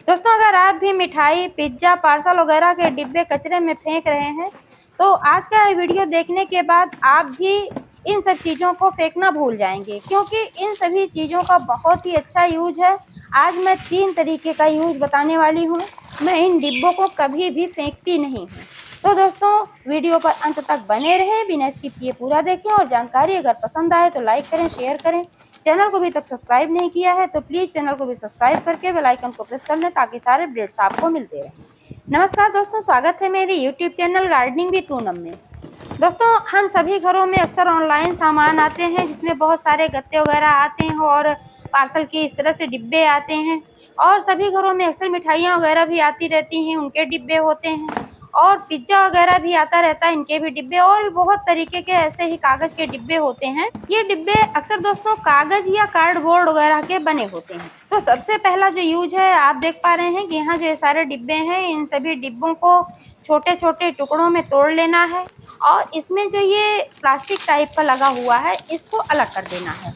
दोस्तों, अगर आप भी मिठाई, पिज्ज़ा, पार्सल वगैरह के डिब्बे कचरे में फेंक रहे हैं, तो आज का वीडियो देखने के बाद आप भी इन सब चीज़ों को फेंकना भूल जाएंगे, क्योंकि इन सभी चीज़ों का बहुत ही अच्छा यूज है। आज मैं 3 तरीके का यूज बताने वाली हूँ। मैं इन डिब्बों को कभी भी फेंकती नहीं हूँ। तो दोस्तों, वीडियो पर अंत तक बने रहें, बिना स्किप किए पूरा देखें और जानकारी अगर पसंद आए तो लाइक करें, शेयर करें। चैनल को अभी तक सब्सक्राइब नहीं किया है तो प्लीज़ चैनल को भी सब्सक्राइब करके बेल आइकन को प्रेस कर लें, ताकि सारे अपडेट्स आपको मिलते रहें। नमस्कार दोस्तों, स्वागत है मेरे YouTube channel gardening with Poonam में। दोस्तों, हम सभी घरों में अक्सर ऑनलाइन सामान आते हैं, जिसमें बहुत सारे गत्ते वगैरह आते हैं और पार्सल के इस तरह से डिब्बे आते हैं। और सभी घरों में अक्सर मिठाइयाँ वगैरह भी आती रहती हैं, उनके डिब्बे होते हैं। और पिज्ज़ा वगैरह भी आता रहता है, इनके भी डिब्बे, और भी बहुत तरीके के ऐसे ही कागज़ के डिब्बे होते हैं। ये डिब्बे अक्सर दोस्तों कागज़ या कार्डबोर्ड वगैरह के बने होते हैं। तो सबसे पहला जो यूज है, आप देख पा रहे हैं कि यहाँ जो सारे डिब्बे हैं, इन सभी डिब्बों को छोटे छोटे टुकड़ों में तोड़ लेना है और इसमें जो ये प्लास्टिक टाइप का लगा हुआ है, इसको अलग कर देना है।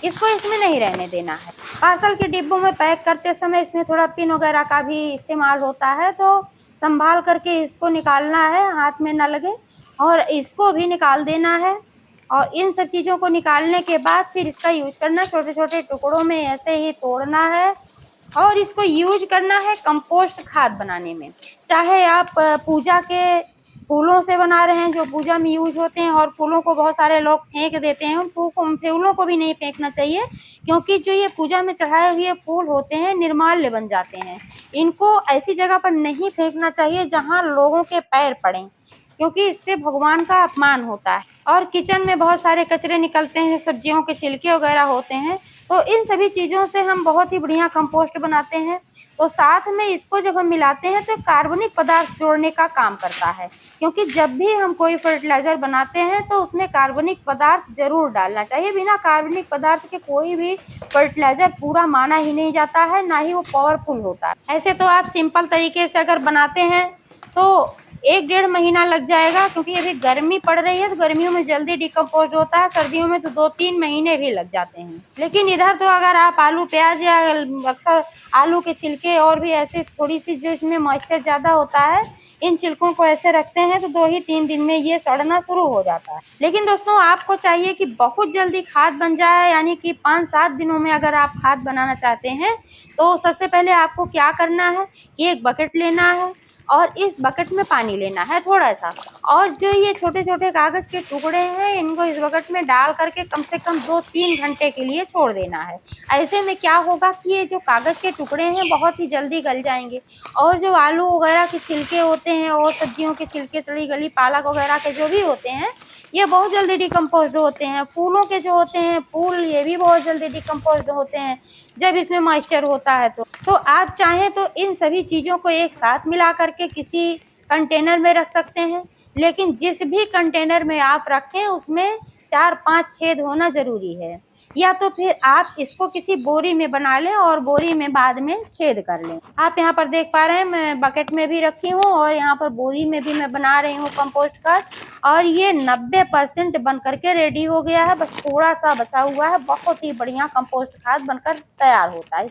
इसको इसमें नहीं रहने देना है। पार्सल के डिब्बों में पैक करते समय इसमें थोड़ा पिन वगैरह का भी इस्तेमाल होता है, तो संभाल करके इसको निकालना है, हाथ में ना लगे, और इसको भी निकाल देना है। और इन सब चीज़ों को निकालने के बाद फिर इसका यूज करना, छोटे छोटे टुकड़ों में ऐसे ही तोड़ना है और इसको यूज करना है कंपोस्ट खाद बनाने में। चाहे आप पूजा के फूलों से बना रहे हैं, जो पूजा में यूज होते हैं, और फूलों को बहुत सारे लोग फेंक देते हैं। फूलों को भी नहीं फेंकना चाहिए, क्योंकि जो ये पूजा में चढ़ाए हुए फूल होते हैं, निर्माल्य बन जाते हैं। इनको ऐसी जगह पर नहीं फेंकना चाहिए जहाँ लोगों के पैर पड़ें, क्योंकि इससे भगवान का अपमान होता है। और किचन में बहुत सारे कचरे निकलते हैं, सब्जियों के छिलके वगैरह होते हैं, तो इन सभी चीज़ों से हम बहुत ही बढ़िया कंपोस्ट बनाते हैं। तो साथ में इसको जब हम मिलाते हैं तो कार्बनिक पदार्थ जोड़ने का काम करता है, क्योंकि जब भी हम कोई फर्टिलाइज़र बनाते हैं तो उसमें कार्बनिक पदार्थ ज़रूर डालना चाहिए। बिना कार्बनिक पदार्थ के कोई भी फर्टिलाइज़र पूरा माना ही नहीं जाता है, ना ही वो पावरफुल होता है। ऐसे तो आप सिंपल तरीके से अगर बनाते हैं तो 1 डेढ़ महीना लग जाएगा, क्योंकि अभी गर्मी पड़ रही है तो गर्मियों में जल्दी डिकम्पोज होता है, सर्दियों में तो 2-3 महीने भी लग जाते हैं। लेकिन इधर तो अगर आप आलू प्याज या अक्सर आलू के छिलके और भी ऐसे थोड़ी सी जो इसमें मॉइस्चर ज़्यादा होता है, इन छिलकों को ऐसे रखते हैं तो 2 ही 3 दिन में ये सड़ना शुरू हो जाता है। लेकिन दोस्तों, आपको चाहिए कि बहुत जल्दी खाद बन जाए, यानी कि 5-7 दिनों में अगर आप खाद बनाना चाहते हैं, तो सबसे पहले आपको क्या करना है कि एक बकेट लेना है और इस बकेट में पानी लेना है थोड़ा सा, और जो ये छोटे छोटे कागज़ के टुकड़े हैं, इनको इस बकेट में डाल करके कम से कम 2-3 घंटे के लिए छोड़ देना है। ऐसे में क्या होगा कि ये जो कागज़ के टुकड़े हैं बहुत ही जल्दी गल जाएंगे, और जो आलू वगैरह के छिलके होते हैं और सब्जियों के छिलके, सड़ी गली पालक वगैरह के जो भी होते हैं, ये बहुत जल्दी डिकम्पोज्ड होते हैं। फूलों के जो होते हैं फूल, ये भी बहुत जल्दी डिकम्पोज्ड होते हैं जब इसमें मॉइस्चर होता है। तो आप चाहें तो इन सभी चीज़ों को एक साथ मिला करके किसी कंटेनर में रख सकते हैं, लेकिन जिस भी कंटेनर में आप रखें उसमें 4-5 छेद होना ज़रूरी है। या तो फिर आप इसको किसी बोरी में बना लें और बोरी में बाद में छेद कर लें। आप यहाँ पर देख पा रहे हैं, मैं बकेट में भी रखी हूँ और यहाँ पर बोरी में भी मैं बना रही हूँ कंपोस्ट खाद, और ये 90% बन करके रेडी हो गया है। बस थोड़ा सा बचा हुआ है, बहुत ही बढ़िया कंपोस्ट खाद बनकर तैयार होता है।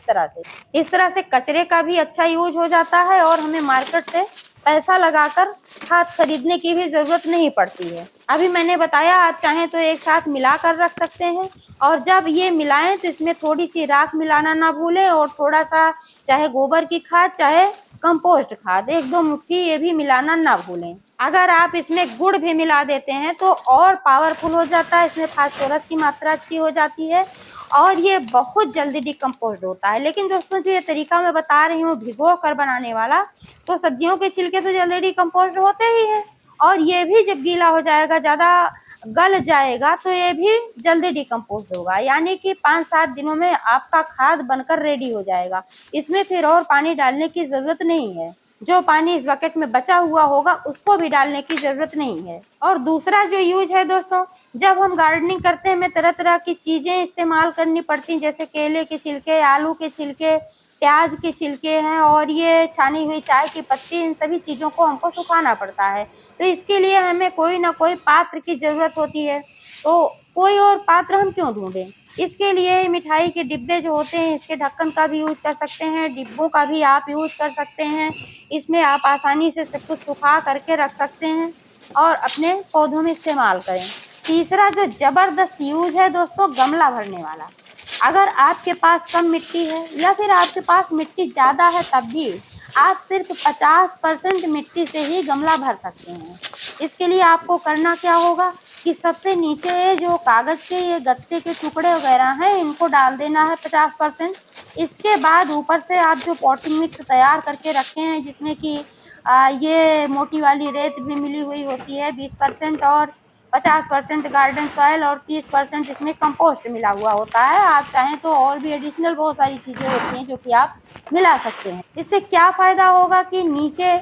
इस तरह से कचरे का भी अच्छा यूज हो जाता है और हमें मार्केट से पैसा लगाकर खाद खरीदने की भी ज़रूरत नहीं पड़ती है। अभी मैंने बताया, आप चाहें तो एक साथ मिला कर रख सकते हैं, और जब ये मिलाएं तो इसमें थोड़ी सी राख मिलाना ना भूलें, और थोड़ा सा चाहे गोबर की खाद चाहे कंपोस्ट खाद, 1-2 मुट्ठी ये भी मिलाना ना भूलें। अगर आप इसमें गुड़ भी मिला देते हैं तो और पावरफुल हो जाता है, इसमें फास्फोरस की मात्रा अच्छी हो जाती है और ये बहुत जल्दी डिकम्पोज होता है। लेकिन दोस्तों, जो ये तरीका मैं बता रही हूँ भिगो कर बनाने वाला, तो सब्जियों के छिलके तो जल्दी डिकम्पोज होते ही हैं, और ये भी जब गीला हो जाएगा, ज़्यादा गल जाएगा, तो ये भी जल्दी डिकम्पोज होगा। यानी कि 5-7 दिनों में आपका खाद बनकर रेडी हो जाएगा। इसमें फिर और पानी डालने की ज़रूरत नहीं है। जो पानी इस बकेट में बचा हुआ होगा उसको भी डालने की ज़रूरत नहीं है। और दूसरा जो यूज है दोस्तों, जब हम गार्डनिंग करते हैं, हमें तरह तरह की चीज़ें इस्तेमाल करनी पड़ती हैं, जैसे केले के छिलके, आलू के छिलके, प्याज के छिलके हैं, और ये छानी हुई चाय की पत्ती, इन सभी चीज़ों को हमको सुखाना पड़ता है। तो इसके लिए हमें कोई ना कोई पात्र की ज़रूरत होती है। तो कोई और पात्र हम क्यों ढूंढें। इसके लिए मिठाई के डिब्बे जो होते हैं, इसके ढक्कन का भी यूज़ कर सकते हैं, डिब्बों का भी आप यूज़ कर सकते हैं। इसमें आप आसानी से सब कुछ सुखा करके रख सकते हैं और अपने पौधों में इस्तेमाल करें। तीसरा जो ज़बरदस्त यूज़ है दोस्तों, गमला भरने वाला। अगर आपके पास कम मिट्टी है या फिर आपके पास मिट्टी ज़्यादा है, तब भी आप सिर्फ 50% मिट्टी से ही गमला भर सकते हैं। इसके लिए आपको करना क्या होगा कि सबसे नीचे जो कागज़ के ये गत्ते के टुकड़े वगैरह हैं, इनको डाल देना है 50%। इसके बाद ऊपर से आप जो पॉटिंग मिक्स तैयार करके रखे हैं, जिसमें कि ये मोटी वाली रेत भी मिली हुई होती है 20% और 50% गार्डन सॉइल और 30% इसमें कंपोस्ट मिला हुआ होता है। आप चाहें तो और भी एडिशनल बहुत सारी चीज़ें होती हैं जो कि आप मिला सकते हैं। इससे क्या फ़ायदा होगा कि नीचे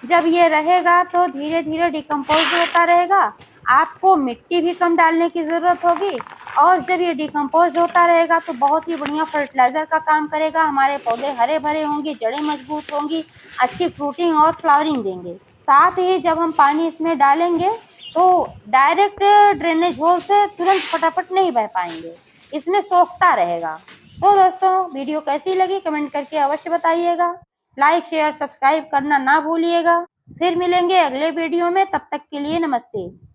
जब ये रहेगा तो धीरे-धीरे डिकम्पोज़ होता रहेगा, आपको मिट्टी भी कम डालने की ज़रूरत होगी और जब ये डिकम्पोज़ होता रहेगा तो बहुत ही बढ़िया फर्टिलाइज़र का काम करेगा। हमारे पौधे हरे-भरे होंगे, जड़ें मज़बूत होंगी, अच्छी फ्रूटिंग और फ्लावरिंग देंगे। साथ ही जब हम पानी इसमें डालेंगे तो डायरेक्ट ड्रेनेज होल से तुरंत फटाफट नहीं बह पाएँगे, इसमें सोखता रहेगा। तो दोस्तों, वीडियो कैसी लगी कमेंट करके अवश्य बताइएगा। लाइक, शेयर, सब्सक्राइब करना ना भूलिएगा। फिर मिलेंगे अगले वीडियो में, तब तक के लिए नमस्ते।